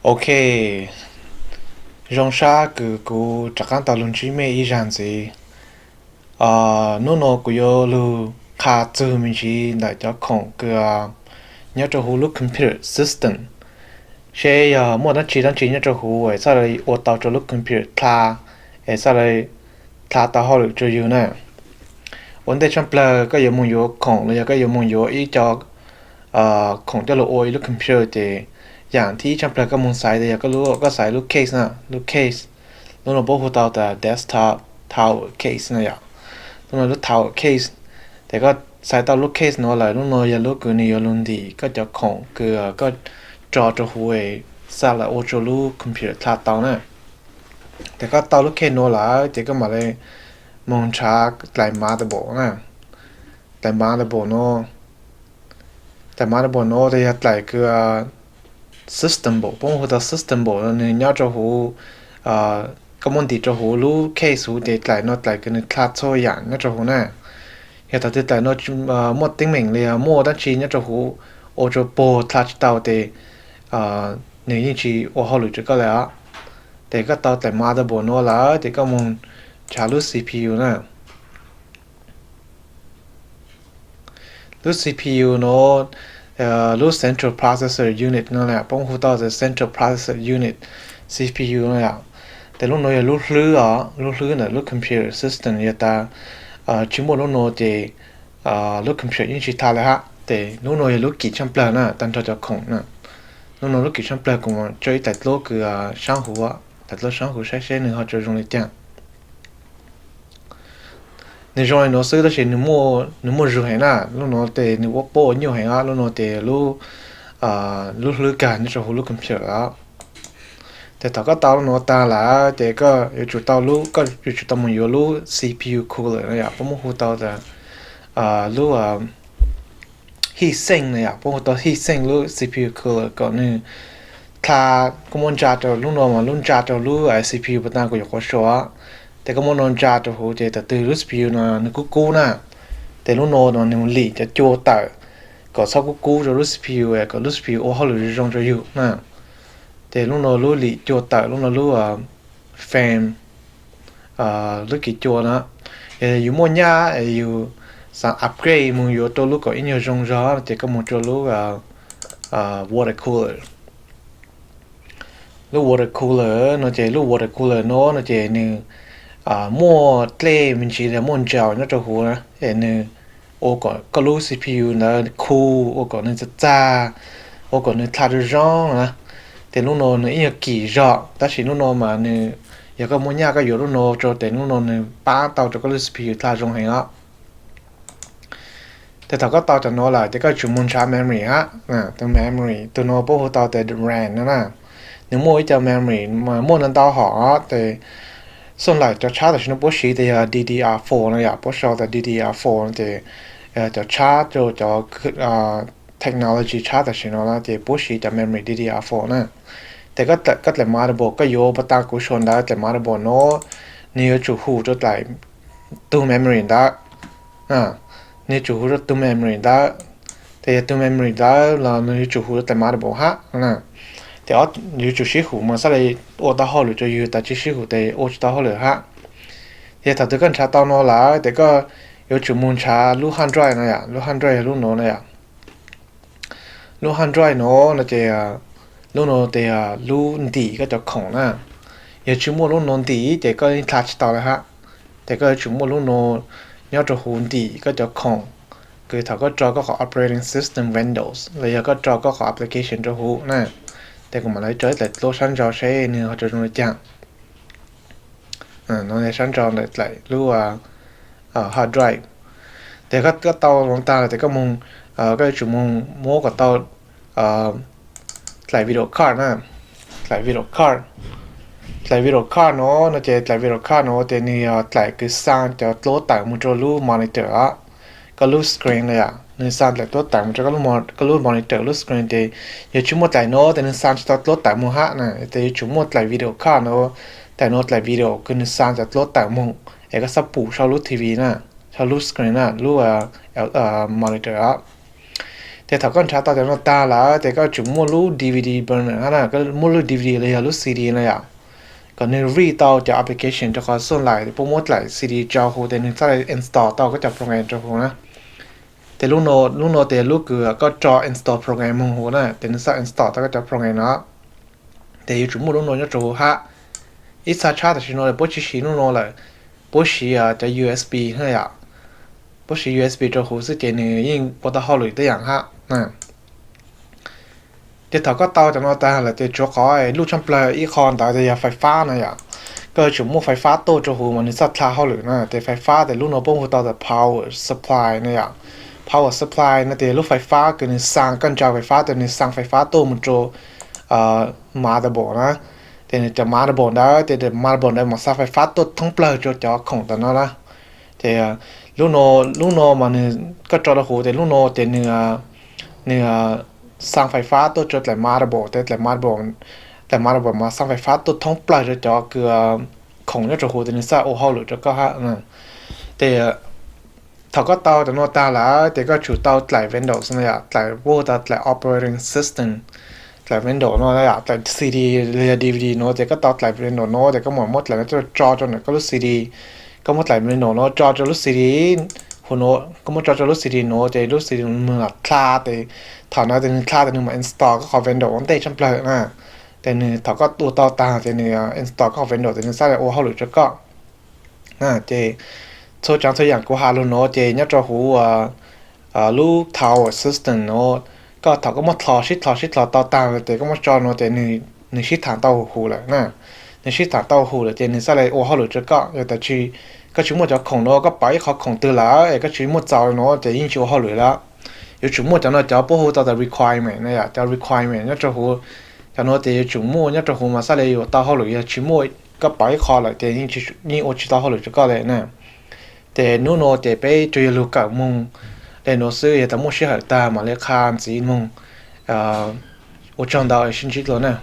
Ok, Jean-Jacques ku chakan ta lun chi me I jan zi. No no ku yo lu kha zu min chi da cho khong ku nhớ cho hu lu computer system. She ya mo da chi dan chi nhớ cho hu ai sa lai o tao cho lu computer tha ai sa lai tha ta ho lu cho yu na. Vấn đề trong plug có yêu mong yo khong le có yêu mong yo I cho khong cho lu o lu computer thìอย่างที่จำเป็นก็มุนใส่แต่ก็รู้ก็ใส่ลูกเคสนะลูกเคสลูกเราบอกว่าแต่ desktop tower case นะอย่างลูกเราลูก tower case แต่ก็ใส่ต่อลูกเคสเนาะเลยลูกเราอย่าลูกกูนี่อย่าลุนดีก็จะของเกลือก็จอจะหัวสาระโอจะลูกคอมพิวเตอร์ทาต่อนะแต่ก็ต่อลูกเคสเนาะละแต่ก็มาเลยมองช้าไหลมาตะโบนะไหลมาตะโบเนาะแต่มาตะโบเนาะแต่ยังไหลเกลือsystem bộ bông hồ ta system bộ nên nhớ cho hồ cái môn thì cho hồ lu case hồ để lại nó lại cái class thôi dạng nhớ cho hồ nè hiện tại thì lại nó một tiếng mình là mua đăng chi nhớ cho hồ ô cho bộ class tàu để nếu như chỉ ô họ lựa chọn cái là để cái tàu tại mà bộ nó là để cái môn trả lu CPU nè lu CPU nó lúc central processor unitนั่นแหละป้องหูต่อจะ central processor unit CPU นั่นแหละแต่ลูกน้อยลูกลื้อลูกลื้อเนี่ยลูก computer system เนี่ยตาชิมว่าลูกน้อยจะลูก computer ยิ่งชิดท้าเลยฮะแต่ลูกน้อยลูกกี่ชั้นเปล่านะตั้งใจจะของนะลูกน้อยลูกกี่ชั้นเปล่ากูมันจะแต่ลูกคือช่างหัวแต่ลูกช่างหัวใช้หนึ่งเขาจะลงในเตียง你说你说的是你莫入海那，你得你我包你海啊，你得路干你说路跟皮啊，แต่ถ้าก็ตาโนตาละแต่ก็อยู่จุดตาลูก็อยู่จุดตามันอยู่ลู CPU cooler นะอย่าเพราะมันหูตาแต่ลู heat sink นะอย่าเพราะหูตา heat sink ลู CPU cooler ก็นี่ถ้าก็มันจ่าตัวลูนอมาลูจ่าตัวลูCPU ปะตาก็อยู่ข้อชัวแต่ก็มันนอนจ่าตัวหูแต่ตื่นรู้ CPU นะนึกกู้นะแต่ลูนอนนึกหลีจะโจตาก็ชอบกู้จะรู้ CPU ก็รู้ CPU โอ้เขาหรือจงจะอยู่นะแต่ลูรู้หลีโจตาลูรู้แฟนลูกี่โจนะอยู่มั่วย่าอยู่สั่งอัปเกรดมึงอยู่ตัวลูก็อินอยู่จงจะแต่ก็มึงจะรู้water cooler ลู water cooler เนาะเจลู water cooler เนาะเจนี่มั่วเตะมันชีเลยมั่วเจ้าเนาะจะหัวนะนี่โอ้ก็รู้ CPU นะคูโอ้ก็นี่จะจ้าโอ้ก็นี่ทาร์จองนะแต่ลูกน้องเนี่ยกี่รอบแต่สิลูกน้องมาเนี่ยอยากก็มุ่งยากก็อยู่ลูกน้องจแต่ลูกน้องเนี่ยป้าเตาจะก็รู้ CPU ทาร์จงให้ละแต่ถ้าก็เตาจะน้อยละแต่ก็จุดมุ่งชาร์จ memory ฮะตัว memory ตัวน้อยพวกเตาแต่ RAM นะเนี่ยมั่วจะ memory มามั่วนั้นเตาหอแต่ส่วนใหญ่จะชาร์จแต่ฉันพวกชีแต่ DDR4 นะอยากพวกชอบแต่ DDR4 แต่จะชาร์จจะtechnology ชาร์จแต่ฉันละแต่พวกชีจะ memory DDR4 นะแต่ก็แต่มาระบบก็โยปตากุชนได้แต่มาระบบโน้นี่จุหูจะไหลตู้ memory ได้นี่จุหูจะตู้ memory ได้แต่ตู้ memory ได้เรานี่จุหูแต่มาระบบฮะแต่ว่าอยู่จุชิหูมันสลายโอตาฮอลหรือจะอยู่แต่จุชิหูแต่โอตาฮอลหรือฮะแต่ถ้าตัวกันชาตอนนอละแต่ก็อยู่จุมุนชาลูกฮันดรอยนะอย่าลูกฮันดรอยลูกโนนะอย่าลูกฮันดรอยโนนะเจลูกโนแต่ลูกดีก็จะของนะอย่าชิมัวลูกโนดีแต่ก็ทัชต่อเลยฮะแต่ก็ชิมัวลูกโนยอดจะหูดีก็จะของคือถ้าก็จอก็ขอ operating system Windows แล้วก็จอก็ขอ application จะหูนะแต่ก็มาเลยจอยแต่โลชั่นจอใช้เนี่ยเขาจะรู้จักน้องในชั้นจอเลยรู้ว่าhard drive แต่ก็เตาลงตาแต่ก็มุงก็จุมุงโม้กับเตาไหลวิดีโอคาร์ดนะไหลวิดีโอคาร์ดเนาะนะเจไหลวิดีโอคาร์ดเนาะแต่นี่ไหลคือสร้างจะโหลดต่างมุจรู้มอนิเตอร์ก็รู้สกรีนเลยนี่สร้างแต่ตัวต่างมันจะก็รู้มอนิเตอร์รู้สกรีนแต่อย่าชุ่มหมดไหลเนาะแต่นี่สร้างจะตัวต่างมุฮะนะแต่ชุ่มหมดไหลวิดีโอคาร์ดเนาะแต่โน้ตไหลวิดีโอคือนี่สร้างจะตัวต่างมุก็สับปูชาวรู้ทีวีนะชาวรู้สกรีนนะรู้มอนิเตอร์แต่ แต่ถ้าก็ช้าต่อจากนั้นตาแล้วแต่ก็จุ่มมั่วรู้ DVD บนนั้นนะก็มั่วรู้ DVD เลยรู้ CD เลยอ่ะก็ในรีต่อจากแอปพลิเคชันจะขอส่วนไหลโปรโมทไหล CD จอหูแต่นึงถ้าเรา install ต่อก็จะโปรแกรมจอหูนะแต่ลูกโนแต่ลูกก็จอ install โปรแกรมมึงหูนะแต่นึกถ้า install ต่อก็จะโปรแกรมนะแต่อยู่จุ่มมั่วลูกโนจะจอหูฮะอีสานชาติชิโนเลยปุ๊บชิโนเลยปุ๊บชิจะ USB เฮ้ยอ่ะปุ๊บชิ USB จอหูซึ่งเจนี่ยิ่งปวดหัวเลยตัวอย่างฮะนะเดี๋ยวถ้าก็เตาจากนั้นแต่ละเดี๋ยวจะขอลูกช่างเปลือยอีคอนแต่จะไฟฟ้านะอย่างก็จุ่มมั่วไฟฟ้าโตจอหูมันนี่สัตว์ท้าหัวเลยนะแต่ไฟฟ้าแต่ลูกโนปุ๊บหูต่อแต่ power supply นะอย่าง power supply นะแต่ลูกไฟฟ้าคือนี่สร้างกันจากไฟฟ้าแต่นี่สร้างไฟฟ้าโตมันจะมาตะบอนะแต่นี่จะมาตะบอได้แต่มาตะบอได้มาสร้างไฟฟ้าโตทั้งเปลือยจะของแต่นั้นนะแต่ลูกโนมันนี่ก็จอหูแต่ลูกโนแต่เนื้อสร้างไฟฟ้าตัวจดแต่มาตะบอแต่มาตะบอมาสร้างไฟฟ้าตัวทั้งเปลือยจะคือของเนี่ยจะหูแต่นี่ซะโอ้โหหรือจะก็ฮะนะแต่他ก็เตาแต่โนตาแล้วแต่ก็ชูเตาหลาย Windows เนี่ยหลายพวกหลาย operating system หลาย Windows เนาะแล้วหลาย CD หรือ DVD เนาะแต่ก็เตาหลาย Windows เนาะแต่ก็หมดหลายจะจอจนก็รู้ CD ก็หมดหลาย Windows เนาะจอจะรู้ CD หัวเนาะก็หมดจอจะรู้ CD เนาะแต่รู้ CD มันคลาแต่ถอนเอาแต่คลาแต่นึงมา install ก็ขอ Windows มันเตะชั้นเปล่านะแต่นี่เขาก็ตัวเตาตาแต่นี่ install ก็ขอ Windows แต่นี่ใส่โอ้เขาหรือจะก็เจตัวอย่างกูหาลูโนเจเนี่ยจะหูลูกทาวซิสเต็มโนก็ถ้าก็มาทอชิดต่อตามแต่ก็มาจอโนแต่ในชิดฐานเต้าหูเลยนะในชิดฐานเต้าหูเลยเจนี่ใส่เลยโอ้เขาหรือจะก็แต่ชีก็ชิมดจะของโนก็ไปเขาของตัวแล้วก็ชิมดเจ้าโนแต่ยิ่งชิวเขาหรือแล้วอยู่ชิมดจะโนจะปูหูต่อแต่ requirement นะอย่าจะ requirement เนี่ยจะหูจะโนแต่ชิมดเนี่ยจะหูมาใส่เลยอยู่ต่อเขาหรือชิมดก็ไปเขาเลยแต่ยิ่งโอชิต่อเขาหรือจะก็เลยนะแต่นู่นโนแต่ไปจุยลูกกับมุงแต่โนซื้อแต่มุ่งเชื่อตามาเลคานจีมุงอุจังดาวชินจิตแล้วเนี่ย